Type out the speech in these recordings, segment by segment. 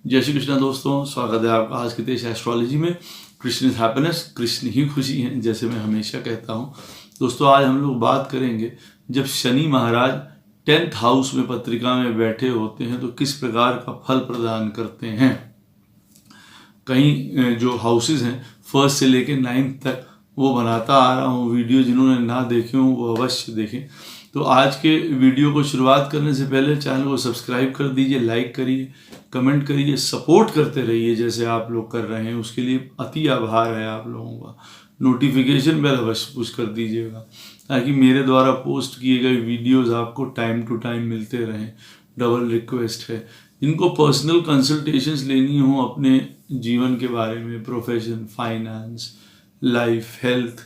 जय श्री कृष्णा दोस्तों, स्वागत है आपका आज के देश एस्ट्रोलॉजी में। कृष्ण इज हैप्पीनेस, कृष्ण ही खुशी है, जैसे मैं हमेशा कहता हूँ। दोस्तों आज हम लोग बात करेंगे जब शनि महाराज 10th हाउस में पत्रिका में बैठे होते हैं तो किस प्रकार का फल प्रदान करते हैं। कई जो हाउसेज हैं 1st से लेकर 9th तक वो बनाता आ रहा हूँ वीडियो, जिन्होंने ना देखे हों वो अवश्य देखें। तो आज के वीडियो को शुरुआत करने से पहले चैनल को सब्सक्राइब कर दीजिए, लाइक करिए, कमेंट करिए, सपोर्ट करते रहिए जैसे आप लोग कर रहे हैं, उसके लिए अति आभार है आप लोगों का। नोटिफिकेशन बेल अवश्य पुश कर दीजिएगा ताकि मेरे द्वारा पोस्ट किए गए वीडियोस आपको टाइम टू टाइम मिलते रहें। डबल रिक्वेस्ट है, जिनको पर्सनल कंसल्टेशंस लेनी हो अपने जीवन के बारे में, profession, finance, life, health,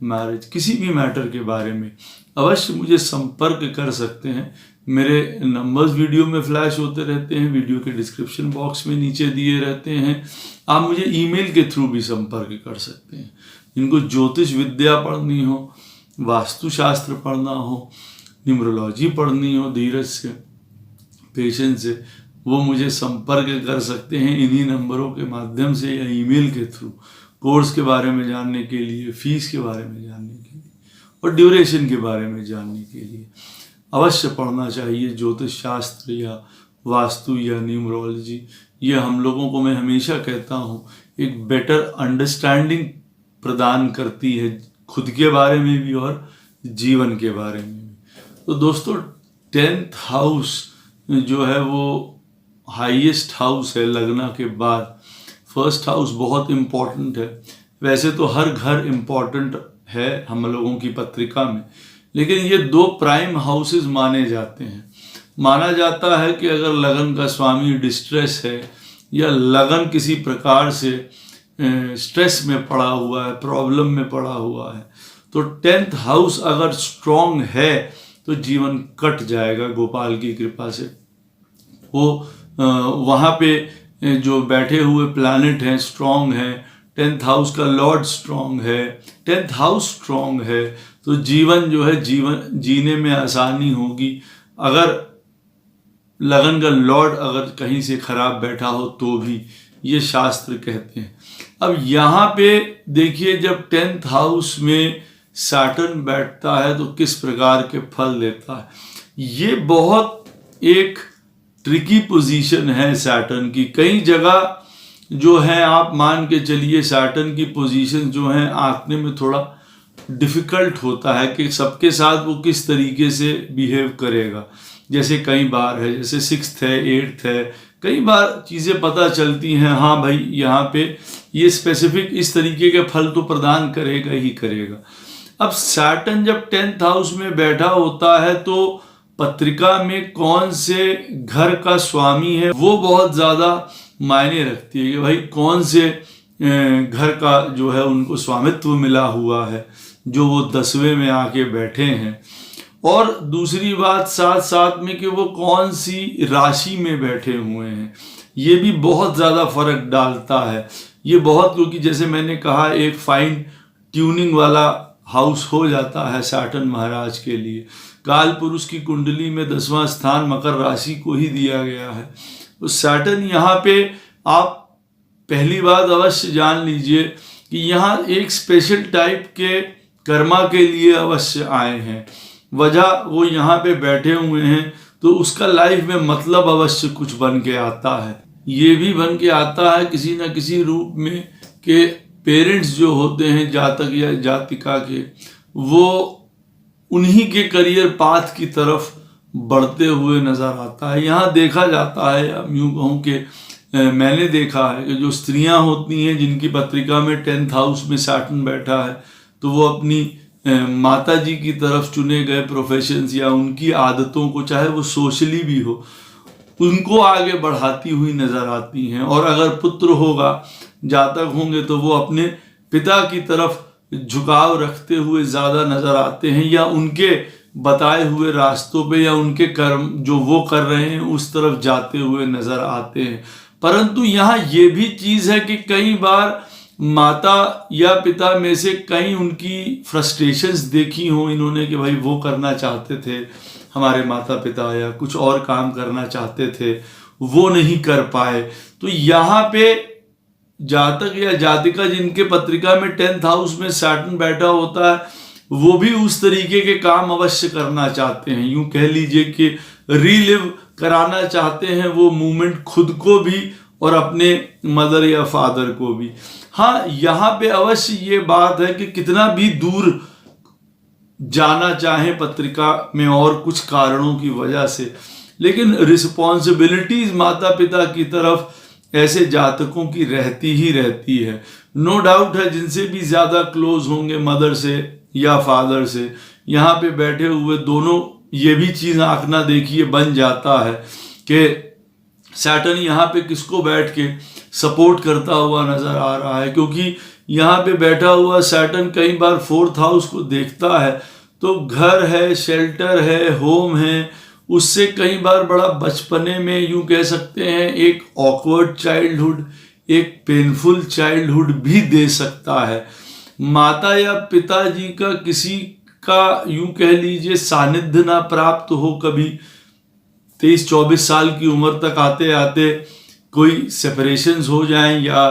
marriage, किसी भी मैटर के बारे में, अवश्य मुझे संपर्क कर सकते हैं। मेरे नंबर्स वीडियो में फ्लैश होते रहते हैं, वीडियो के डिस्क्रिप्शन बॉक्स में नीचे दिए रहते हैं। आप मुझे ईमेल के थ्रू भी संपर्क कर सकते हैं। जिनको ज्योतिष विद्या पढ़नी हो, वास्तुशास्त्र पढ़ना हो, न्यूमरोलॉजी पढ़नी हो धीरज से, पेशेंस से, वो मुझे संपर्क कर सकते हैं इन्हीं नंबरों के माध्यम से या ईमेल के थ्रू। कोर्स के बारे में जानने के लिए, फीस के बारे में जानने के लिए और ड्यूरेशन के बारे में जानने के लिए अवश्य पढ़ना चाहिए। ज्योतिष शास्त्र या वास्तु या न्यूमरोलॉजी, ये हम लोगों को, मैं हमेशा कहता हूँ, एक बेटर अंडरस्टैंडिंग प्रदान करती है, खुद के बारे में भी और जीवन के बारे में भी। तो दोस्तों 10th हाउस जो है वो हाईएस्ट हाउस है लग्न के बाद। 1st हाउस बहुत इम्पॉर्टेंट है, वैसे तो हर घर इम्पॉर्टेंट है हम लोगों की पत्रिका में, लेकिन ये 2 प्राइम हाउसेस माने जाते हैं। माना जाता है कि अगर लगन का स्वामी डिस्ट्रेस है या लगन किसी प्रकार से स्ट्रेस में पड़ा हुआ है, प्रॉब्लम में पड़ा हुआ है, तो 10th हाउस अगर स्ट्रॉन्ग है तो जीवन कट जाएगा गोपाल की कृपा से। वो वहाँ पे जो बैठे हुए प्लैनेट हैं स्ट्रॉन्ग हैं, 10th हाउस का लॉर्ड स्ट्रॉन्ग है, 10th हाउस स्ट्रॉन्ग है, तो जीवन जो है, जीवन जीने में आसानी होगी। अगर लगन का लॉर्ड अगर कहीं से खराब बैठा हो तो भी, ये शास्त्र कहते हैं। अब यहाँ पे देखिए, जब 10th हाउस में सैटर्न बैठता है तो किस प्रकार के फल देता है। ये बहुत एक ट्रिकी पोजीशन है सैटर्न की। कई जगह जो है आप मान के चलिए सैटर्न की पोजीशन जो है आंकने में थोड़ा डिफिकल्ट होता है कि सबके साथ वो किस तरीके से बिहेव करेगा। जैसे कई बार है, जैसे 6th है, 8th है, कई बार चीज़ें पता चलती हैं, हाँ भाई यहाँ पे ये स्पेसिफिक इस तरीके के फल तो प्रदान करेगा ही करेगा। अब सैटर्न जब 10th हाउस में बैठा होता है तो पत्रिका में कौन से घर का स्वामी है वो बहुत ज़्यादा मायने रखती है कि भाई कौन से घर का जो है उनको स्वामित्व मिला हुआ है, जो वो 10वें में आके बैठे हैं। और दूसरी बात साथ साथ में कि वो कौन सी राशि में बैठे हुए हैं, ये भी बहुत ज़्यादा फर्क डालता है। ये बहुत, क्योंकि जैसे मैंने कहा एक फाइन ट्यूनिंग वाला हाउस हो जाता है सैटर्न महाराज के लिए। काल पुरुष की कुंडली में 10वां स्थान मकर राशि को ही दिया गया है। तो सैटर्न यहाँ पे, आप पहली बात अवश्य जान लीजिए कि यहाँ एक स्पेशल टाइप के कर्मा के लिए अवश्य आए हैं। वजह वो यहाँ पे बैठे हुए हैं तो उसका लाइफ में मतलब अवश्य कुछ बन के आता है। ये भी बन के आता है किसी न किसी रूप में कि पेरेंट्स जो होते हैं जातक या जातिका के, वो उन्हीं के करियर पाथ की तरफ बढ़ते हुए नज़र आता है। यहाँ देखा जाता है, अब यूँ कहूँ कि मैंने देखा है कि जो स्त्रियाँ होती हैं जिनकी पत्रिका में 10th हाउस में सैटर्न बैठा है तो वो अपनी माता जी की तरफ चुने गए प्रोफेशंस या उनकी आदतों को, चाहे वो सोशली भी हो, उनको आगे बढ़ाती हुई नज़र आती हैं। और अगर पुत्र होगा, जातक होंगे, तो वो अपने पिता की तरफ झुकाव रखते हुए ज़्यादा नज़र आते हैं या उनके बताए हुए रास्तों पे या उनके कर्म जो वो कर रहे हैं उस तरफ जाते हुए नज़र आते हैं। परंतु यहाँ ये भी चीज़ है कि कई बार माता या पिता में से कई उनकी फ्रस्ट्रेशंस देखी हो इन्होंने कि भाई वो करना चाहते थे हमारे माता पिता, या कुछ और काम करना चाहते थे, वो नहीं कर पाए। तो यहाँ पे जातक या जातिका जिनके पत्रिका में 10th हाउस में सैटर्न बैठा होता है वो भी उस तरीके के काम अवश्य करना चाहते हैं, यूं कह लीजिए कि रीलिव कराना चाहते हैं वो मूवमेंट, खुद को भी और अपने मदर या फादर को भी। हाँ, यहाँ पे अवश्य ये बात है कि कितना भी दूर जाना चाहे पत्रिका में और कुछ कारणों की वजह से, लेकिन रिस्पॉन्सिबिलिटीज माता पिता की तरफ ऐसे जातकों की रहती ही रहती है। नो डाउट है जिनसे भी ज्यादा क्लोज होंगे मदर से या फादर से, यहाँ पे बैठे हुए दोनों ये भी चीज आंखना देखिए बन जाता है कि सैटर्न यहाँ पे किसको बैठ के सपोर्ट करता हुआ नजर आ रहा है, क्योंकि यहाँ पे बैठा हुआ सैटर्न कई बार 4th हाउस को देखता है तो घर है, शेल्टर है, होम है, उससे कई बार बड़ा बचपने में यूं कह सकते हैं एक ऑकवर्ड चाइल्डहुड, एक पेनफुल चाइल्डहुड भी दे सकता है। माता या पिताजी का किसी का यूं कह लीजिए सानिध्य ना प्राप्त हो, कभी 23-24 साल की उम्र तक आते आते कोई सेपरेशंस हो जाएं या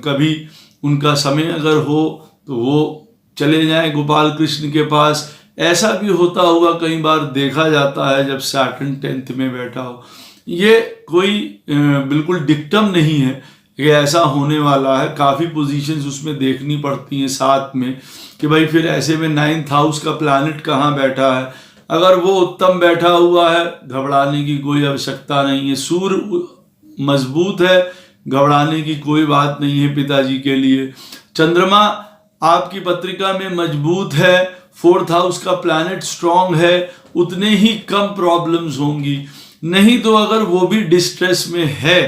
कभी उनका समय अगर हो तो वो चले जाएं गोपाल कृष्ण के पास, ऐसा भी होता हुआ कई बार देखा जाता है जब सैटर्न 10th में बैठा हो। ये कोई बिल्कुल डिक्टम नहीं है कि ऐसा होने वाला है, काफ़ी पोजीशंस उसमें देखनी पड़ती हैं साथ में कि भाई फिर ऐसे में 9th हाउस का प्लैनेट कहाँ बैठा है। अगर वो उत्तम बैठा हुआ है घबराने की कोई आवश्यकता नहीं है, सूर्य मजबूत है, घबराने की कोई बात नहीं है पिताजी के लिए। चंद्रमा आपकी पत्रिका में मजबूत है, 4th हाउस का प्लैनेट स्ट्रांग है, उतने ही कम प्रॉब्लम्स होंगी। नहीं तो अगर वो भी डिस्ट्रेस में है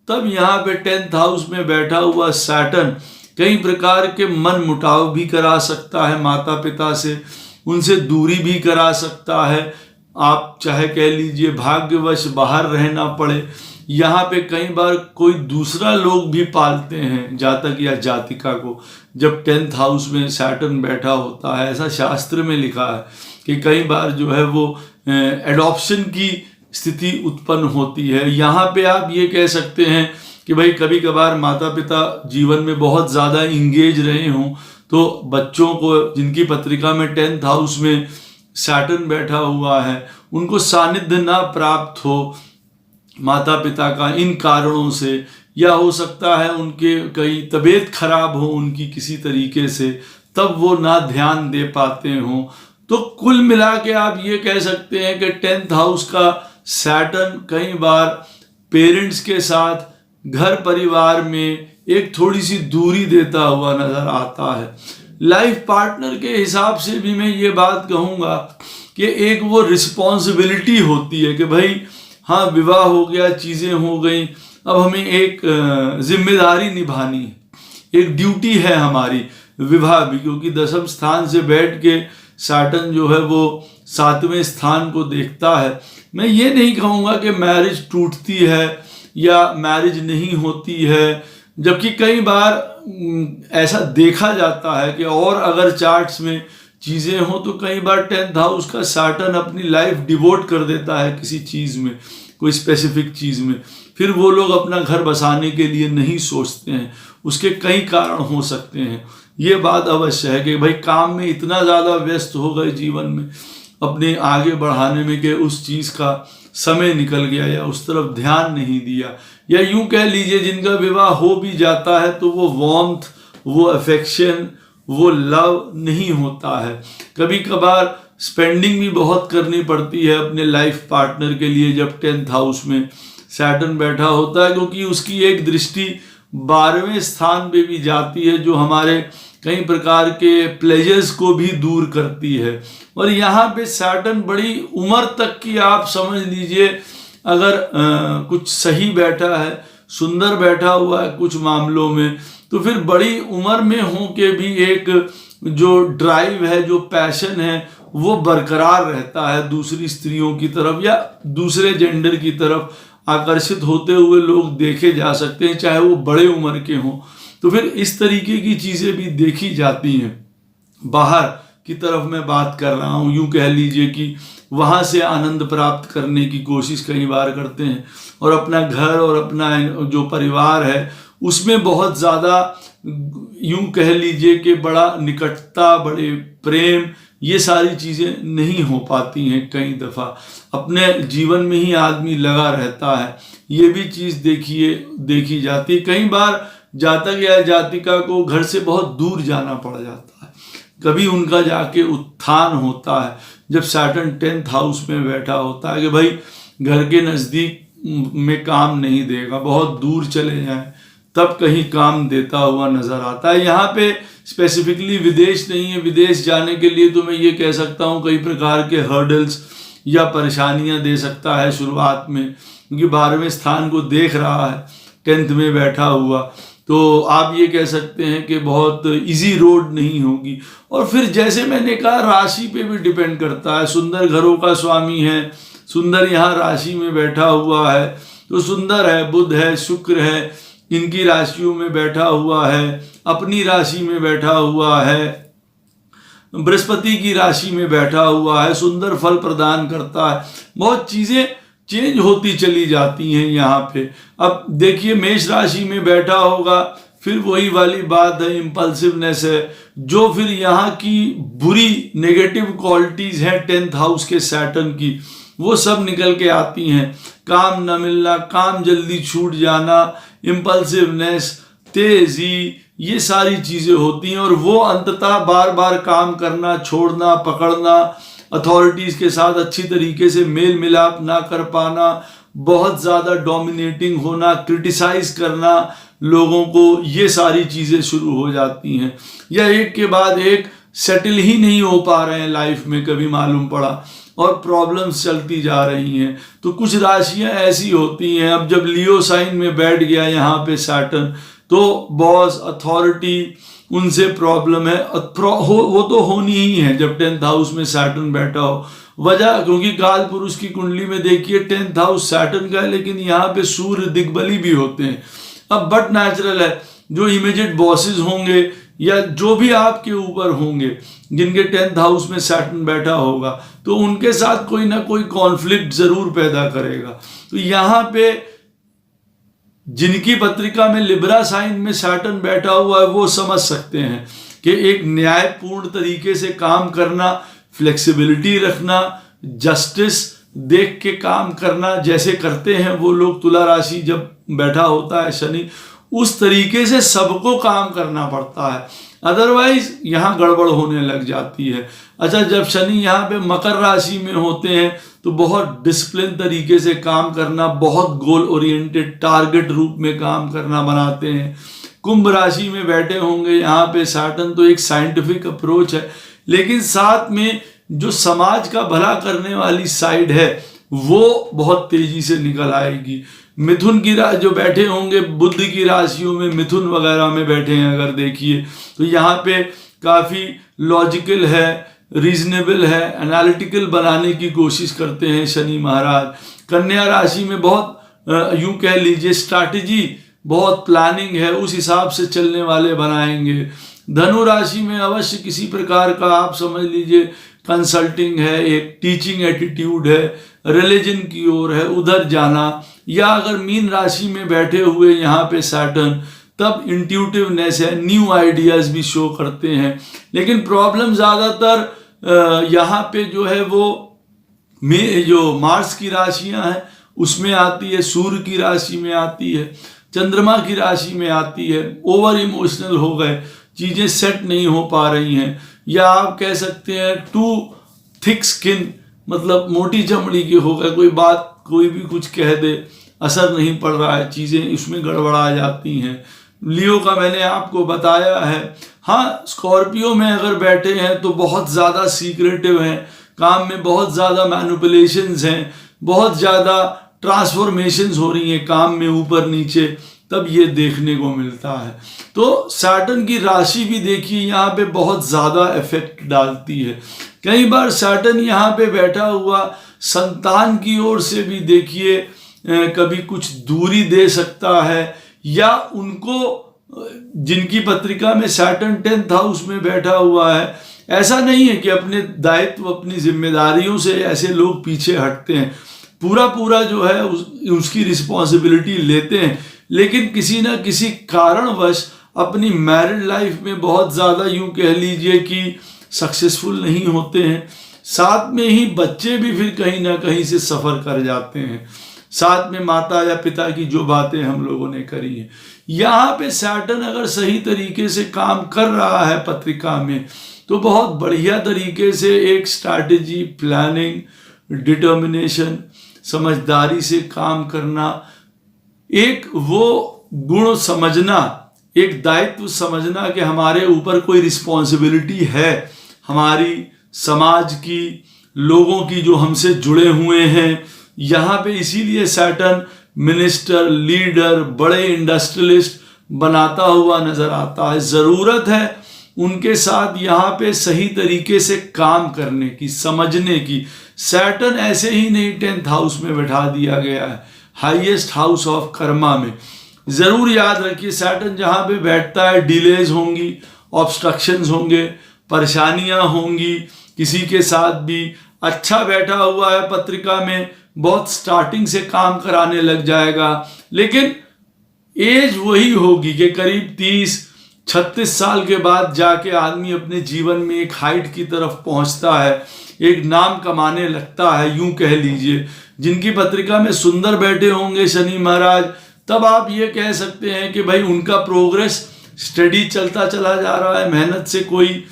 तब यहाँ पे 10th हाउस में बैठा हुआ सैटर्न कई प्रकार के मन मुटाव भी करा सकता है माता पिता से, उनसे दूरी भी करा सकता है। आप चाहे कह लीजिए भाग्यवश बाहर रहना पड़े। यहाँ पे कई बार कोई दूसरा लोग भी पालते हैं जातक या जातिका को जब 10th हाउस में सैटर्न बैठा होता है। ऐसा शास्त्र में लिखा है कि कई बार जो है वो एडॉप्शन की स्थिति उत्पन्न होती है। यहाँ पे आप ये कह सकते हैं कि भाई कभी कभार माता पिता जीवन में बहुत ज़्यादा इंगेज रहे हों तो बच्चों को जिनकी पत्रिका में 10th हाउस में सैटर्न बैठा हुआ है उनको सानिध्य ना प्राप्त हो माता पिता का इन कारणों से, या हो सकता है उनके कई तबीयत खराब हो उनकी किसी तरीके से तब वो ना ध्यान दे पाते हों। तो कुल मिला के आप ये कह सकते हैं कि 10th हाउस का सैटर्न कई बार पेरेंट्स के साथ घर परिवार में एक थोड़ी सी दूरी देता हुआ नजर आता है। लाइफ पार्टनर के हिसाब से भी मैं ये बात कहूँगा कि एक वो रिस्पॉन्सिबिलिटी होती है कि भाई हाँ विवाह हो गया, चीज़ें हो गई, अब हमें एक जिम्मेदारी निभानी है, एक ड्यूटी है हमारी विवाह भी, क्योंकि 10वें स्थान से बैठ के सैटर्न जो है वो 7वें स्थान को देखता है। मैं ये नहीं कहूँगा कि मैरिज टूटती है या मैरिज नहीं होती है, जबकि कई बार ऐसा देखा जाता है कि और अगर चार्ट्स में चीज़ें हों तो कई बार 10th हाउस का सैटर्न अपनी लाइफ डिवोट कर देता है किसी चीज़ में, कोई स्पेसिफिक चीज़ में, फिर वो लोग अपना घर बसाने के लिए नहीं सोचते हैं। उसके कई कारण हो सकते हैं। ये बात अवश्य है कि भाई काम में इतना ज़्यादा व्यस्त हो गए जीवन में अपने आगे बढ़ाने में कि उस चीज़ का समय निकल गया या उस तरफ ध्यान नहीं दिया, या यूं कह लीजिए जिनका विवाह हो भी जाता है तो वो वार्मथ, वो अफेक्शन, वो लव नहीं होता है। कभी कभार स्पेंडिंग भी बहुत करनी पड़ती है अपने लाइफ पार्टनर के लिए जब 10th हाउस में सैटर्न बैठा होता है, क्योंकि उसकी एक दृष्टि 12वें स्थान पे भी जाती है जो हमारे कई प्रकार के प्लेजर्स को भी दूर करती है। और यहाँ पे सैटर्न बड़ी उम्र तक की आप समझ लीजिए अगर कुछ सही बैठा है, सुंदर बैठा हुआ है कुछ मामलों में, तो फिर बड़ी उम्र में हो के भी एक जो ड्राइव है, जो पैशन है वो बरकरार रहता है दूसरी स्त्रियों की तरफ या दूसरे जेंडर की तरफ आकर्षित होते हुए लोग देखे जा सकते हैं, चाहे वो बड़े उम्र के हों। तो फिर इस तरीके की चीज़ें भी देखी जाती हैं। बाहर की तरफ मैं बात कर रहा हूँ। यूँ कह लीजिए कि वहाँ से आनंद प्राप्त करने की कोशिश कई बार करते हैं और अपना घर और अपना जो परिवार है उसमें बहुत ज़्यादा यूँ कह लीजिए कि बड़ा निकटता, बड़े प्रेम, ये सारी चीज़ें नहीं हो पाती हैं। कई दफ़ा अपने जीवन में ही आदमी लगा रहता है, ये भी चीज़ देखी जाती है। कई बार जातक या जातिका को घर से बहुत दूर जाना पड़ जाता है, कभी उनका जाके उत्थान होता है जब सैटर्न 10th हाउस में बैठा होता है कि भाई घर के नज़दीक में काम नहीं देगा, बहुत दूर चले जाएं तब कहीं काम देता हुआ नजर आता है। यहाँ पे स्पेसिफिकली विदेश नहीं है, विदेश जाने के लिए तो मैं ये कह सकता हूँ कई प्रकार के हर्डल्स या परेशानियाँ दे सकता है शुरुआत में, क्योंकि 12वें स्थान को देख रहा है 10th में बैठा हुआ, तो आप ये कह सकते हैं कि बहुत इजी रोड नहीं होगी। और फिर जैसे मैंने कहा राशि पे भी डिपेंड करता है, सुंदर घरों का स्वामी है, सुंदर यहाँ राशि में बैठा हुआ है तो सुंदर है, बुध है, शुक्र है, इनकी राशियों में बैठा हुआ है, अपनी राशि में बैठा हुआ है, बृहस्पति की राशि में बैठा हुआ है, सुंदर फल प्रदान करता है। बहुत चीज़ें चेंज होती चली जाती हैं यहाँ पे। अब देखिए मेष राशि में बैठा होगा, फिर वही वाली बात है, इम्पल्सिवनेस है, जो फिर यहाँ की बुरी नेगेटिव क्वालिटीज़ हैं 10th हाउस के सैटर्न की, वो सब निकल के आती हैं। काम न मिलना, काम जल्दी छूट जाना, इम्पल्सिवनेस, तेजी, ये सारी चीज़ें होती हैं। और वो अंततः बार बार काम करना, छोड़ना, पकड़ना, अथॉरिटीज़ के साथ अच्छी तरीके से मेल मिलाप ना कर पाना, बहुत ज़्यादा डोमिनेटिंग होना, क्रिटिसाइज करना लोगों को, ये सारी चीज़ें शुरू हो जाती हैं। या एक के बाद एक सेटल ही नहीं हो पा रहे हैं लाइफ में, कभी मालूम पड़ा, और प्रॉब्लम्स चलती जा रही हैं। तो कुछ राशियां ऐसी होती हैं। अब जब लियो साइन में बैठ गया यहाँ पे सैटर्न, तो बॉस, अथॉरिटी, उनसे प्रॉब्लम है, वो तो होनी ही है जब 10th हाउस में सैटर्न बैठा हो। वजह क्योंकि काल पुरुष की कुंडली में देखिए 10th हाउस सैटर्न का है, लेकिन यहाँ पे सूर्य दिग्बली भी होते हैं। अब बट नेचुरल है, जो इमीडिएट बॉसेस होंगे या जो भी आपके ऊपर होंगे जिनके 10th हाउस में सैटर्न बैठा होगा, तो उनके साथ कोई ना कोई कॉन्फ्लिक्ट जरूर पैदा करेगा। तो यहाँ पे जिनकी पत्रिका में लिब्रा साइन में सैटर्न बैठा हुआ है वो समझ सकते हैं कि एक न्यायपूर्ण तरीके से काम करना, फ्लेक्सिबिलिटी रखना, जस्टिस देख के काम करना, जैसे करते हैं वो लोग। तुला राशि जब बैठा होता है शनि, उस तरीके से सबको काम करना पड़ता है, अदरवाइज यहाँ गड़बड़ होने लग जाती है। अच्छा, जब शनि यहाँ पे मकर राशि में होते हैं तो बहुत डिसिप्लिन तरीके से काम करना, बहुत गोल ओरिएंटेड टारगेट रूप में काम करना बनाते हैं। कुंभ राशि में बैठे होंगे यहाँ पे सैटर्न, तो एक साइंटिफिक अप्रोच है, लेकिन साथ में जो समाज का भला करने वाली साइड है वो बहुत तेजी से निकल आएगी। मिथुन की जो बैठे होंगे बुध की राशियों में, मिथुन वगैरह में बैठे हैं अगर देखिए, तो यहाँ पे काफ़ी लॉजिकल है, रीजनेबल है, एनालिटिकल बनाने की कोशिश करते हैं शनि महाराज। कन्या राशि में बहुत यूं कह लीजिए स्ट्रैटेजी, बहुत प्लानिंग है, उस हिसाब से चलने वाले बनाएंगे। धनु राशि में अवश्य किसी प्रकार का आप समझ लीजिए कंसल्टिंग है, एक टीचिंग एटीट्यूड है, रिलीजन की ओर है, उधर जाना। या अगर मीन राशि में बैठे हुए यहाँ पे सैटर्न, तब इंट्यूटिवनेस है, न्यू आइडियाज भी शो करते हैं। लेकिन प्रॉब्लम ज़्यादातर यहाँ पे जो है वो जो मार्स की राशियाँ हैं उसमें आती है, सूर्य की राशि में आती है, चंद्रमा की राशि में आती है। ओवर इमोशनल हो गए, चीज़ें सेट नहीं हो पा रही हैं, या आप कह सकते हैं टू थिक स्किन, मतलब मोटी चमड़ी की हो गए, कोई बात कोई भी कुछ कह दे, असर नहीं पड़ रहा है, चीज़ें इसमें गड़बड़ा जाती हैं। लियो का मैंने आपको बताया है। हाँ, स्कॉर्पियो में अगर बैठे हैं तो बहुत ज़्यादा सीक्रेटिव हैं, काम में बहुत ज़्यादा मैनिपुलेशंस हैं, बहुत ज़्यादा ट्रांसफॉर्मेशंस हो रही हैं काम में ऊपर नीचे, तब ये देखने को मिलता है। तो सैटर्न की राशि भी देखिए यहाँ पे बहुत ज़्यादा इफेक्ट डालती है। कई बार सैटर्न यहाँ पे बैठा हुआ संतान की ओर से भी देखिए कभी कुछ दूरी दे सकता है, या उनको जिनकी पत्रिका में सैटर्न 10th हाउस में बैठा हुआ है ऐसा नहीं है कि अपने दायित्व अपनी जिम्मेदारियों से ऐसे लोग पीछे हटते हैं, पूरा जो है उसकी रिस्पॉन्सिबिलिटी लेते हैं, लेकिन किसी ना किसी कारणवश अपनी मैरिड लाइफ में बहुत ज़्यादा यूं कह लीजिए कि सक्सेसफुल नहीं होते हैं। साथ में ही बच्चे भी फिर कहीं ना कहीं से सफ़र कर जाते हैं, साथ में माता या पिता की जो बातें हम लोगों ने करी हैं। यहाँ पे सैटर्न अगर सही तरीके से काम कर रहा है पत्रिका में, तो बहुत बढ़िया तरीके से एक स्ट्रैटेजी, प्लानिंग, डिटर्मिनेशन, समझदारी से काम करना, एक वो गुण समझना, एक दायित्व समझना कि हमारे ऊपर कोई रिस्पॉन्सिबिलिटी है, हमारी समाज की, लोगों की जो हमसे जुड़े हुए हैं। यहाँ पे इसीलिए सैटर्न मिनिस्टर, लीडर, बड़े इंडस्ट्रियलिस्ट बनाता हुआ नजर आता है। ज़रूरत है उनके साथ यहाँ पे सही तरीके से काम करने की, समझने की। सैटर्न ऐसे ही नहीं 10th हाउस में बैठा दिया गया है, हाईएस्ट हाउस ऑफ कर्मा में। ज़रूर याद रखिए, सैटर्न जहाँ पे बैठता है डिलेज होंगी, ऑब्स्ट्रक्शंस होंगे, परेशानियाँ होंगी किसी के साथ भी। अच्छा बैठा हुआ है पत्रिका में, बहुत स्टार्टिंग से काम कराने लग जाएगा, लेकिन एज वही होगी कि करीब 30-36 साल के बाद जाके आदमी अपने जीवन में एक हाइट की तरफ पहुंचता है, एक नाम कमाने लगता है, यूं कह लीजिए। जिनकी पत्रिका में सुंदर बैठे होंगे शनि महाराज, तब आप ये कह सकते हैं कि भाई उनका प्रोग्रेस स्टडी चलता चला जा रहा है, मेहनत से कोई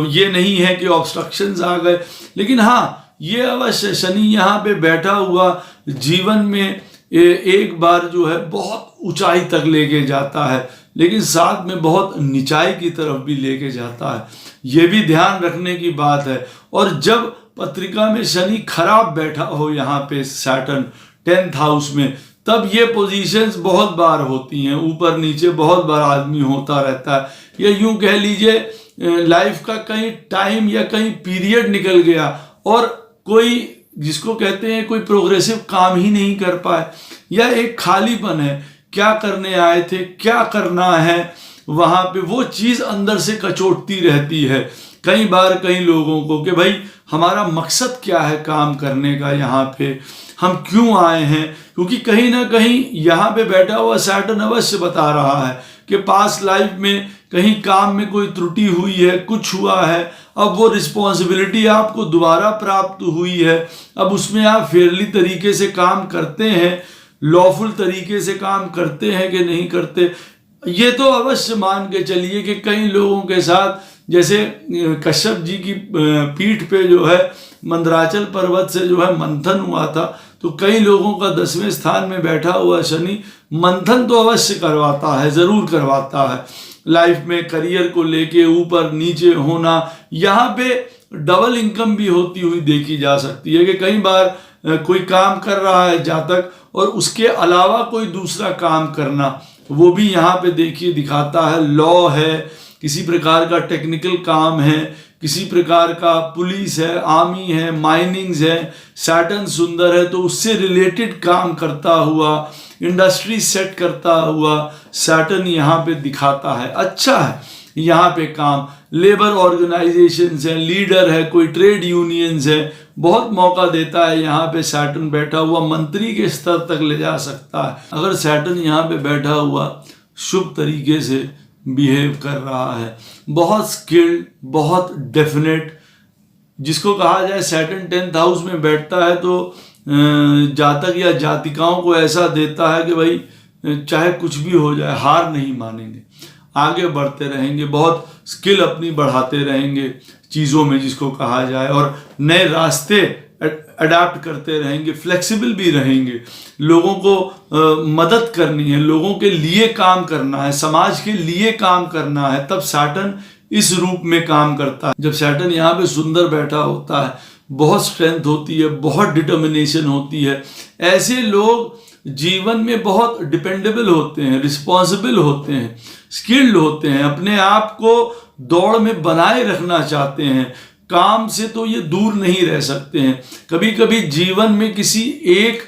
ये नहीं है कि ऑब्स्ट्रक्शंस आ गए। लेकिन हाँ, ये अवश्य शनि यहाँ पे बैठा हुआ जीवन में एक बार जो है बहुत ऊंचाई तक लेके जाता है, लेकिन साथ में बहुत निचाई की तरफ भी लेके जाता है। ये भी ध्यान रखने की बात है। और जब पत्रिका में शनि खराब बैठा हो यहाँ पे सैटर्न 10th हाउस में, तब ये पोजीशंस बहुत बार होती हैं, ऊपर नीचे बहुत बार आदमी होता रहता है। या यूं कह लीजिए लाइफ का कहीं टाइम या कहीं पीरियड निकल गया और कोई, जिसको कहते हैं कोई प्रोग्रेसिव काम ही नहीं कर पाए, या एक खालीपन है, क्या करने आए थे, क्या करना है, वहां पे वो चीज अंदर से कचोटती रहती है कई बार कई लोगों को कि भाई हमारा मकसद क्या है काम करने का, यहाँ पे हम क्यों आए हैं। क्योंकि कहीं ना कहीं यहाँ पे बैठा हुआ सैटर्न अवश्य बता रहा है कि पास्ट लाइफ में कहीं काम में कोई त्रुटि हुई है, कुछ हुआ है, अब वो रिस्पॉन्सिबिलिटी आपको दोबारा प्राप्त हुई है, अब उसमें आप फेयरली तरीके से काम करते हैं, लॉफुल तरीके से काम करते हैं कि नहीं करते। ये तो अवश्य मान के चलिए कि कई लोगों के साथ, जैसे कश्यप जी की पीठ पे जो है मंदराचल पर्वत से जो है मंथन हुआ था, तो कई लोगों का 10वें स्थान में बैठा हुआ शनि मंथन तो अवश्य करवाता है, जरूर करवाता है। लाइफ में करियर को लेके ऊपर नीचे होना, यहाँ पे डबल इनकम भी होती हुई देखी जा सकती है कि कई बार कोई काम कर रहा है जातक और उसके अलावा कोई दूसरा काम करना, वो भी यहाँ पे देखिए दिखाता है। लॉ है, किसी प्रकार का टेक्निकल काम है, किसी प्रकार का पुलिस है, आर्मी है, माइनिंग्स है, सैटर्न सुंदर है तो उससे रिलेटेड काम करता हुआ, इंडस्ट्री सेट करता हुआ सैटर्न यहाँ पे दिखाता है। अच्छा है यहाँ पे काम, लेबर ऑर्गेनाइजेशंस है, लीडर है, कोई ट्रेड यूनियंस है, बहुत मौका देता है। यहाँ पे सैटर्न बैठा हुआ मंत्री के स्तर तक ले जा सकता है अगर सैटर्न यहाँ पे बैठा हुआ शुभ तरीके से बिहेव कर रहा है। बहुत स्किल्ड, बहुत डेफिनेट, जिसको कहा जाए सैटर्न 10th हाउस में बैठता है तो जातक या जातिकाओं को ऐसा देता है कि भाई चाहे कुछ भी हो जाए हार नहीं मानेंगे, आगे बढ़ते रहेंगे, बहुत स्किल अपनी बढ़ाते रहेंगे चीज़ों में जिसको कहा जाए, और नए रास्ते अडाप्ट करते रहेंगे, फ्लेक्सिबल भी रहेंगे। लोगों को मदद करनी है, लोगों के लिए काम करना है, समाज के लिए काम करना है, तब सैटर्न इस रूप में काम करता है। जब सैटर्न यहाँ पे सुंदर बैठा होता है, बहुत स्ट्रेंथ होती है, बहुत डिटर्मिनेशन होती है। ऐसे लोग जीवन में बहुत डिपेंडेबल होते हैं, रिस्पॉन्सिबल होते हैं, स्किल्ड होते हैं, अपने आप को दौड़ में बनाए रखना चाहते हैं, काम से तो ये दूर नहीं रह सकते हैं। कभी कभी जीवन में किसी एक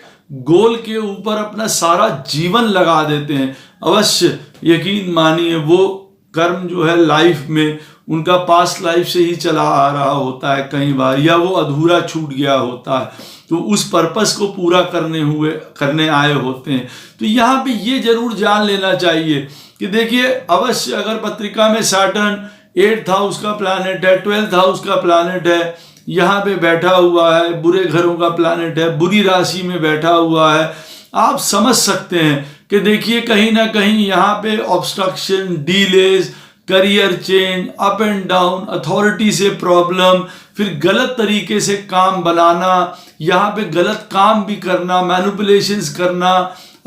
गोल के ऊपर अपना सारा जीवन लगा देते हैं। अवश्य यकीन मानिए वो कर्म जो है लाइफ में उनका पास्ट लाइफ से ही चला आ रहा होता है कई बार, या वो अधूरा छूट गया होता है, तो उस पर्पस को पूरा करने आए होते हैं। तो यहाँ पे ये जरूर जान लेना चाहिए कि देखिए, अवश्य अगर पत्रिका में सैटर्न 8th हाउस का प्लैनेट है, 12th हाउस का प्लैनेट है, यहाँ पे बैठा हुआ है, बुरे घरों का प्लैनेट है, बुरी राशि में बैठा हुआ है, आप समझ सकते हैं कि देखिए कहीं ना कहीं यहाँ पे obstruction, delays, career change, up and down, authority से प्रॉब्लम, फिर गलत तरीके से काम बनाना, यहाँ पे गलत काम भी करना, मैनिपुलेशंस करना,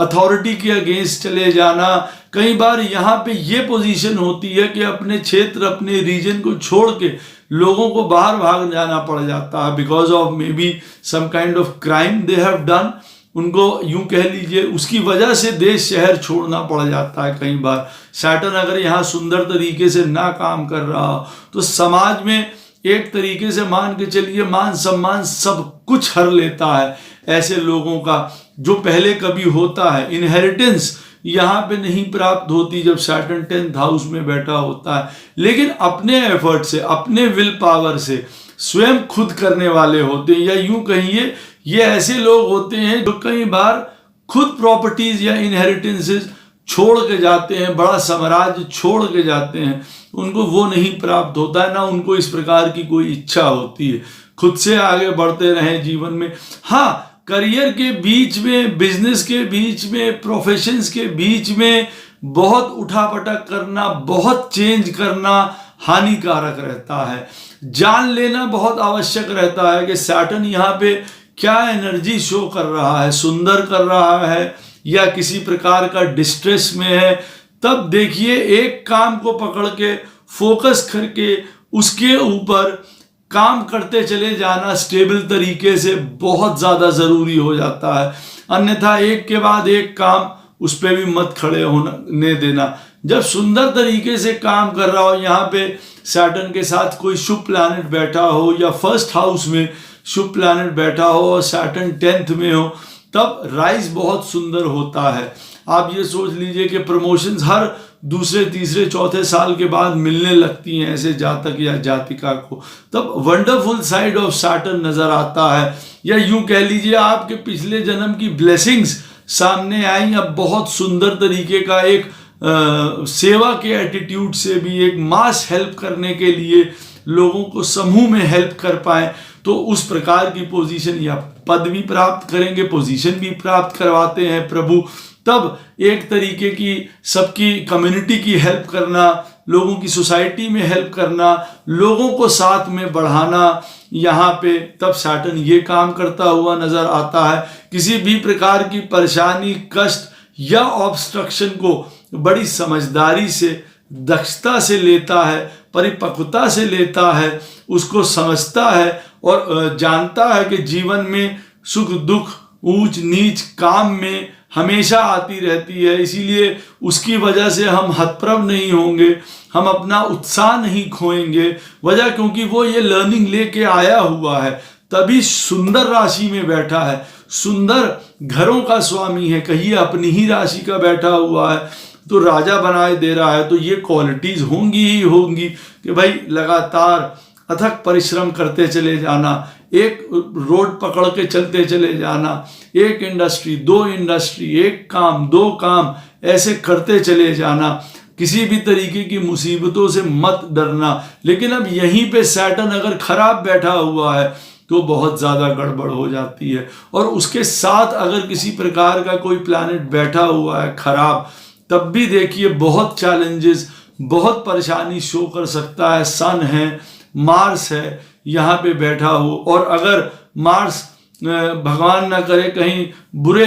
अथॉरिटी के अगेंस्ट चले जाना। कई बार यहाँ पे ये पोजीशन होती है कि अपने क्षेत्र, अपने रीजन को छोड़ के लोगों को बाहर भाग जाना पड़ जाता है, because of maybe some kind of crime they have done. उनको यूं कह लीजिए उसकी वजह से देश शहर छोड़ना पड़ जाता है कई बार। सैटर्न अगर यहाँ सुंदर तरीके से ना काम कर रहा हो तो समाज में एक तरीके से मान के चलिए मान सम्मान सब कुछ हर लेता है ऐसे लोगों का, जो पहले कभी होता है। इनहेरिटेंस यहाँ पे नहीं प्राप्त होती जब सैटर्न 10th हाउस में बैठा होता है, लेकिन अपने एफर्ट से, अपने विल पावर से स्वयं खुद करने वाले होते हैं, या यूं कहिए ये ऐसे लोग होते हैं जो कई बार खुद प्रॉपर्टीज या इनहेरिटेंसेस छोड़ के जाते हैं, बड़ा साम्राज्य छोड़ के जाते हैं, उनको वो नहीं प्राप्त होता है, ना उनको इस प्रकार की कोई इच्छा होती है, खुद से आगे बढ़ते रहें जीवन में। हाँ, करियर के बीच में, बिजनेस के बीच में, प्रोफेशंस के बीच में बहुत उठापटक करना, बहुत चेंज करना हानिकारक रहता है। जान लेना बहुत आवश्यक रहता है कि सैटर्न यहाँ पे क्या एनर्जी शो कर रहा है, सुंदर कर रहा है या किसी प्रकार का डिस्ट्रेस में है। तब देखिए एक काम को पकड़ के फोकस करके उसके ऊपर काम करते चले जाना स्टेबल तरीके से बहुत ज़्यादा ज़रूरी हो जाता है। अन्यथा एक के बाद एक काम उस पर भी मत खड़े होने देना। जब सुंदर तरीके से काम कर रहा हो, यहाँ पे सैटर्न के साथ कोई शुभ प्लैनेट बैठा हो या फर्स्ट हाउस में शुभ प्लैनेट बैठा हो और सैटर्न 10th में हो, तब राइज बहुत सुंदर होता है। आप ये सोच लीजिए कि प्रमोशंस हर दूसरे, तीसरे, चौथे साल के बाद मिलने लगती हैं ऐसे जातक या जातिका को, तब वंडरफुल साइड ऑफ सैटर्न नजर आता है। या यूं कह लीजिए आपके पिछले जन्म की ब्लेसिंग्स सामने आई, अब बहुत सुंदर तरीके का एक सेवा के एटीट्यूड से भी, एक मास हेल्प करने के लिए लोगों को समूह में हेल्प कर पाए, तो उस प्रकार की पोजीशन या पद भी प्राप्त करेंगे, पोजीशन भी प्राप्त करवाते हैं प्रभु। तब एक तरीके की सबकी कम्युनिटी की हेल्प करना, लोगों की सोसाइटी में हेल्प करना, लोगों को साथ में बढ़ाना, यहाँ पे तब सैटर्न ये काम करता हुआ नजर आता है। किसी भी प्रकार की परेशानी, कष्ट या ऑब्स्ट्रक्शन को बड़ी समझदारी से, दक्षता से लेता है, परिपक्वता से लेता है, उसको समझता है और जानता है कि जीवन में सुख दुख, ऊंच नीच काम में हमेशा आती रहती है, इसीलिए उसकी वजह से हम हतप्रभ नहीं होंगे, हम अपना उत्साह नहीं खोएंगे। वजह क्योंकि वो ये लर्निंग लेके आया हुआ है, तभी सुंदर राशि में बैठा है, सुंदर घरों का स्वामी है, कहिए अपनी ही राशि का बैठा हुआ है तो राजा बनाए दे रहा है। तो ये क्वालिटीज होंगी ही होंगी कि भाई लगातार अथक परिश्रम करते चले जाना, एक रोड पकड़ के चलते चले जाना, एक इंडस्ट्री, दो इंडस्ट्री, एक काम, दो काम, ऐसे करते चले जाना, किसी भी तरीके की मुसीबतों से मत डरना। लेकिन अब यहीं पे सैटर्न अगर खराब बैठा हुआ है तो बहुत ज़्यादा गड़बड़ हो जाती है, और उसके साथ अगर किसी प्रकार का कोई प्लैनेट बैठा हुआ है खराब, तब भी देखिए बहुत चैलेंजेस, बहुत परेशानी शो कर सकता है। सन है, मार्स है यहाँ पे बैठा हो, और अगर मार्स भगवान ना करे कहीं बुरे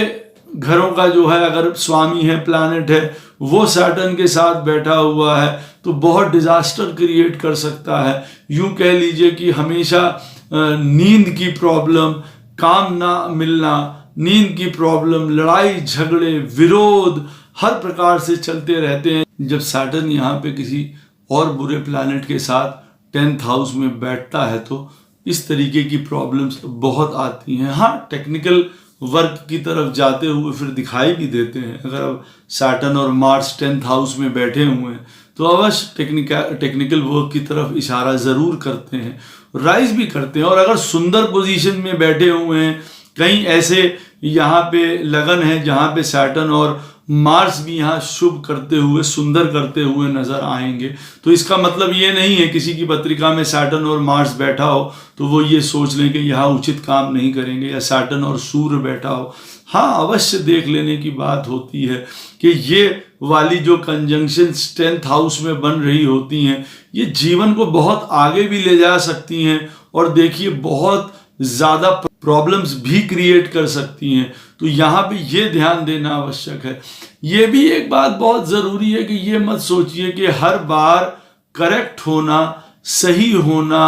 घरों का जो है अगर स्वामी है, प्लैनेट है, वो सैटर्न के साथ बैठा हुआ है तो बहुत डिजास्टर क्रिएट कर सकता है। यूं कह लीजिए कि हमेशा नींद की प्रॉब्लम, काम ना मिलना, नींद की प्रॉब्लम, लड़ाई झगड़े, विरोध हर प्रकार से चलते रहते हैं। जब सैटर्न यहाँ पे किसी और बुरे प्लैनेट के साथ 10th हाउस में बैठता है तो इस तरीके की प्रॉब्लम्स बहुत आती हैं। हाँ, टेक्निकल वर्क की तरफ जाते हुए फिर दिखाई भी देते हैं। अगर अब सैटर्न और मार्स 10th हाउस में बैठे हुए हैं तो अवश्य टेक्निकल वर्क की तरफ इशारा ज़रूर करते हैं, राइज भी करते हैं। और अगर सुंदर पोजीशन में बैठे हुए हैं, कहीं ऐसे यहाँ पे लगन है जहाँ पे सैटर्न और मार्स भी यहाँ शुभ करते हुए, सुंदर करते हुए नजर आएंगे, तो इसका मतलब ये नहीं है किसी की पत्रिका में सैटर्न और मार्स बैठा हो तो वो ये सोच लें कि यहाँ उचित काम नहीं करेंगे, या सैटर्न और सूर्य बैठा हो। हाँ, अवश्य देख लेने की बात होती है कि ये वाली जो कंजंक्शन 10th हाउस में बन रही होती हैं, ये जीवन को बहुत आगे भी ले जा सकती हैं, और देखिए बहुत ज़्यादा प्रॉब्लम्स भी क्रिएट कर सकती हैं। तो यहाँ पे ये ध्यान देना आवश्यक है। ये भी एक बात बहुत ज़रूरी है कि ये मत सोचिए कि हर बार करेक्ट होना, सही होना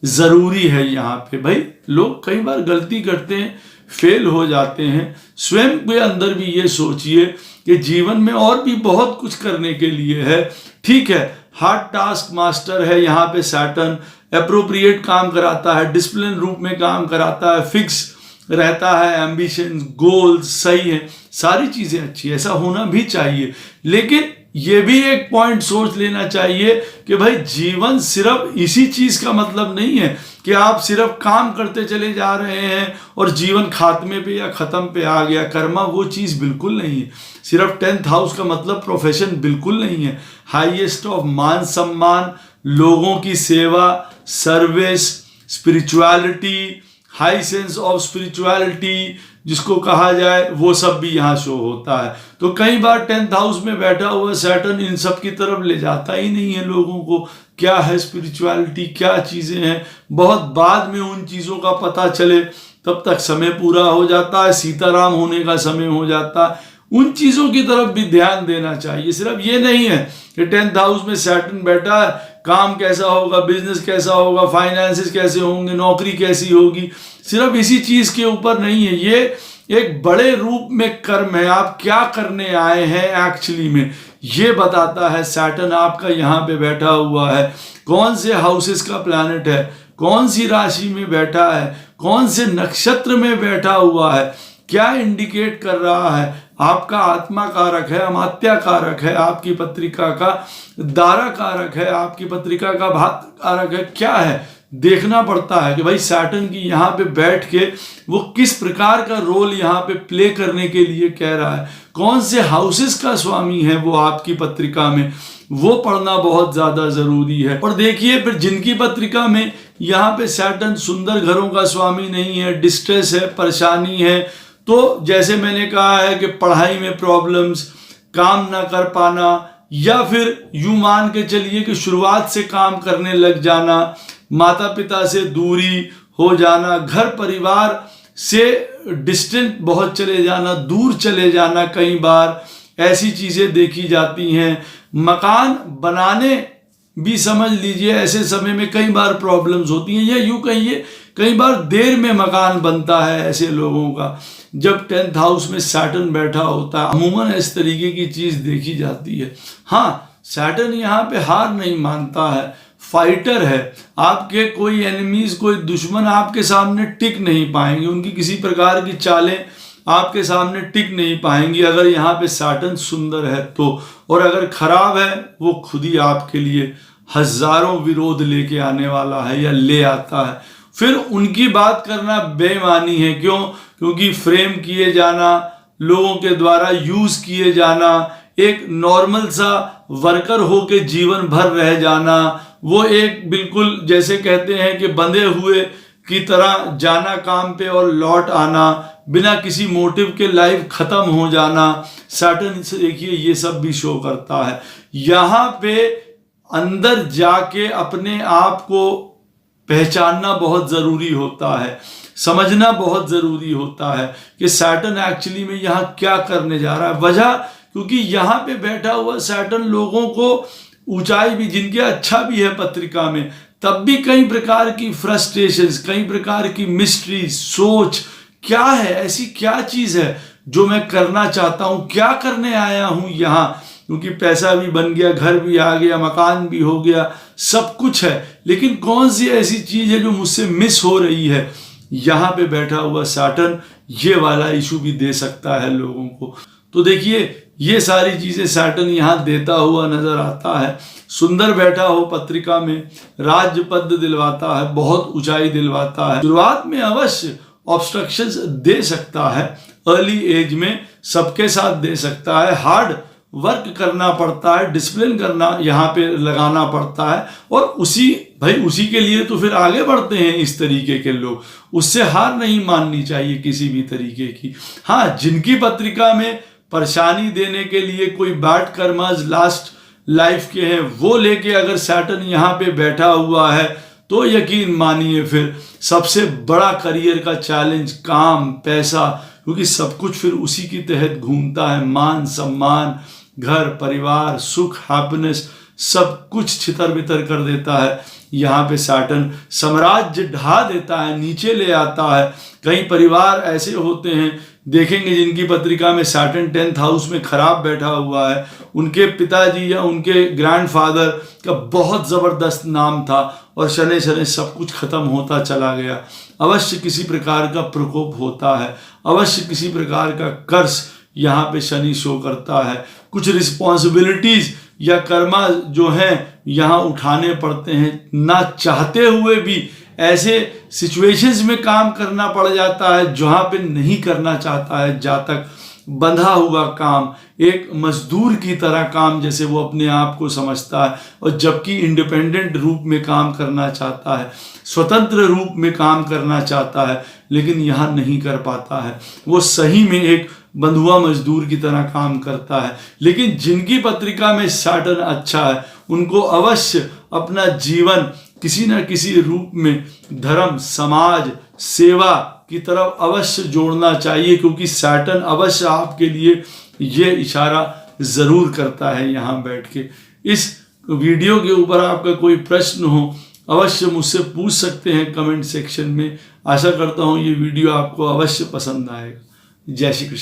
ज़रूरी है। यहाँ पे भाई लोग कई बार गलती करते हैं, फेल हो जाते हैं। स्वयं के अंदर भी ये सोचिए कि जीवन में और भी बहुत कुछ करने के लिए है। ठीक है, हार्ड टास्क मास्टर है यहाँ पे सैटर्न, एप्रोप्रिएट काम कराता है, डिसिप्लिन रूप में काम कराता है, फिक्स रहता है, एम्बिशन, गोल्स सही है, सारी चीज़ें अच्छी है, ऐसा होना भी चाहिए। लेकिन ये भी एक पॉइंट सोच लेना चाहिए कि भाई जीवन सिर्फ इसी चीज़ का मतलब नहीं है कि आप सिर्फ काम करते चले जा रहे हैं और जीवन खात्मे पे या ख़त्म पे आ गया। कर्मा वो चीज़ बिल्कुल नहीं है। सिर्फ 10th हाउस का मतलब प्रोफेशन बिल्कुल नहीं है। हाईएस्ट ऑफ मान सम्मान, लोगों की सेवा, service, spirituality, high sense of spirituality जिसको कहा जाए, वो सब भी यहाँ शो होता है। तो कई बार 10th हाउस में बैठा हुआ सैटर्न इन सब की तरफ ले जाता ही नहीं है लोगों को। क्या है स्पिरिचुअलिटी, क्या चीज़ें हैं, बहुत बाद में उन चीज़ों का पता चले, तब तक समय पूरा हो जाता है, सीताराम होने का समय हो जाता है। उन चीज़ों की तरफ भी ध्यान देना चाहिए। सिर्फ ये नहीं है कि 10th हाउस में सैटर्न बैठा है, काम कैसा होगा, बिजनेस कैसा होगा, फाइनेंसेस कैसे होंगे, नौकरी कैसी होगी, सिर्फ इसी चीज़ के ऊपर नहीं है। ये एक बड़े रूप में कर्म है, आप क्या करने आए हैं एक्चुअली में, ये बताता है सैटर्न आपका यहाँ पे बैठा हुआ है। कौन से हाउसेस का प्लैनेट है, कौन सी राशि में बैठा है, कौन से नक्षत्र में बैठा हुआ है, क्या इंडिकेट कर रहा है। आपका आत्मा कारक है, अमात्या कारक है, आपकी पत्रिका का दारा कारक है, आपकी पत्रिका का भात कारक है, क्या है देखना पड़ता है कि भाई सैटर्न की यहाँ पे बैठ के वो किस प्रकार का रोल यहाँ पे प्ले करने के लिए कह रहा है, कौन से हाउसेस का स्वामी है वो आपकी पत्रिका में, वो पढ़ना बहुत ज़्यादा ज़रूरी है। और देखिए फिर जिनकी पत्रिका में यहाँ पे सैटर्न सुंदर घरों का स्वामी नहीं है, डिस्ट्रेस है, परेशानी है, तो जैसे मैंने कहा है कि पढ़ाई में प्रॉब्लम्स, काम ना कर पाना, या फिर यूं मान के चलिए कि शुरुआत से काम करने लग जाना, माता पिता से दूरी हो जाना, घर परिवार से डिस्टेंट बहुत चले जाना, दूर चले जाना, कई बार ऐसी चीज़ें देखी जाती हैं। मकान बनाने भी समझ लीजिए ऐसे समय में कई बार प्रॉब्लम्स होती हैं, या यूं कहिए कई बार देर में मकान बनता है ऐसे लोगों का जब 10th हाउस में सैटर्न बैठा होता है। अमूमन इस तरीके की चीज़ देखी जाती है। हाँ, सैटर्न यहाँ पे हार नहीं मानता है, फाइटर है। आपके कोई एनिमीज, कोई दुश्मन आपके सामने टिक नहीं पाएंगे, उनकी किसी प्रकार की चालें आपके सामने टिक नहीं पाएंगी अगर यहाँ पे सैटर्न सुंदर है तो। और अगर खराब है वो खुद ही आपके लिए हजारों विरोध लेके आने वाला है या ले आता है। फिर उनकी बात करना बेईमानी है। क्यों? क्योंकि फ्रेम किए जाना, लोगों के द्वारा यूज किए जाना, एक नॉर्मल सा वर्कर होके जीवन भर रह जाना, वो एक बिल्कुल जैसे कहते हैं कि बंधे हुए की तरह जाना काम पे और लौट आना, बिना किसी मोटिव के लाइफ खत्म हो जाना, सैटर्न से देखिए ये सब भी शो करता है। यहाँ पे अंदर जाके अपने आप को पहचानना बहुत ज़रूरी होता है, समझना बहुत ज़रूरी होता है कि सैटर्न एक्चुअली में यहाँ क्या करने जा रहा है। वजह क्योंकि यहाँ पे बैठा हुआ सैटर्न लोगों को ऊंचाई भी, जिनके अच्छा भी है पत्रिका में, तब भी कई प्रकार की फ्रस्ट्रेशंस, कई प्रकार की मिस्ट्री, सोच, क्या है ऐसी क्या चीज़ है जो मैं करना चाहता हूँ, क्या करने आया हूँ यहाँ, क्योंकि पैसा भी बन गया, घर भी आ गया, मकान भी हो गया, सब कुछ है, लेकिन कौन सी ऐसी चीज़ है जो मुझसे मिस हो रही है। यहाँ पे बैठा हुआ सैटर्न ये वाला इशू भी दे सकता है लोगों को। तो देखिए ये सारी चीजें सैटर्न यहाँ देता हुआ नजर आता है। सुंदर बैठा हो पत्रिका में, राज्य पद दिलवाता है, बहुत ऊंचाई दिलवाता है। शुरुआत में अवश्य ऑब्स्ट्रक्शंस दे सकता है, अर्ली एज में सबके साथ दे सकता है, हार्ड वर्क करना पड़ता है, डिसिप्लिन करना यहाँ पे लगाना पड़ता है, और उसी के लिए तो फिर आगे बढ़ते हैं इस तरीके के लोग। उससे हार नहीं माननी चाहिए किसी भी तरीके की। हाँ, जिनकी पत्रिका में परेशानी देने के लिए कोई बैड कर्मस लास्ट लाइफ के हैं, वो लेके अगर सैटर्न यहाँ पे बैठा हुआ है तो यकीन मानिए फिर सबसे बड़ा करियर का चैलेंज काम, पैसा, क्योंकि सब कुछ फिर उसी के तहत घूमता है। मान सम्मान, घर परिवार, सुख, हैप्पीनेस, सब कुछ छितर बितर कर देता है। यहाँ पे सैटर्न साम्राज्य ढा देता है, नीचे ले आता है। कई परिवार ऐसे होते हैं, देखेंगे जिनकी पत्रिका में सैटर्न 10th हाउस में खराब बैठा हुआ है, उनके पिताजी या उनके ग्रैंडफादर का बहुत ज़बरदस्त नाम था और शनै शनै सब कुछ खत्म होता चला गया। अवश्य किसी प्रकार का प्रकोप होता है, अवश्य किसी प्रकार का कर्ज यहाँ पे शनि शो करता है। कुछ रिस्पॉन्सिबिलिटीज या कर्मा जो हैं यहाँ उठाने पड़ते हैं, ना चाहते हुए भी ऐसे सिचुएशंस में काम करना पड़ जाता है जहाँ पे नहीं करना चाहता है। जातक बंधा हुआ काम, एक मजदूर की तरह काम जैसे वो अपने आप को समझता है, और जबकि इंडिपेंडेंट रूप में काम करना चाहता है, स्वतंत्र रूप में काम करना चाहता है, लेकिन यहाँ नहीं कर पाता है। वो सही में एक बंधुआ मजदूर की तरह काम करता है। लेकिन जिनकी पत्रिका में सैटर्न अच्छा है, उनको अवश्य अपना जीवन किसी न किसी रूप में धर्म, समाज, सेवा की तरफ अवश्य जोड़ना चाहिए, क्योंकि सैटर्न अवश्य आपके लिए ये इशारा ज़रूर करता है। यहाँ बैठ के इस वीडियो के ऊपर आपका कोई प्रश्न हो, अवश्य मुझसे पूछ सकते हैं कमेंट सेक्शन में। आशा करता हूँ ये वीडियो आपको अवश्य पसंद आएगा। जय श्री कृष्ण।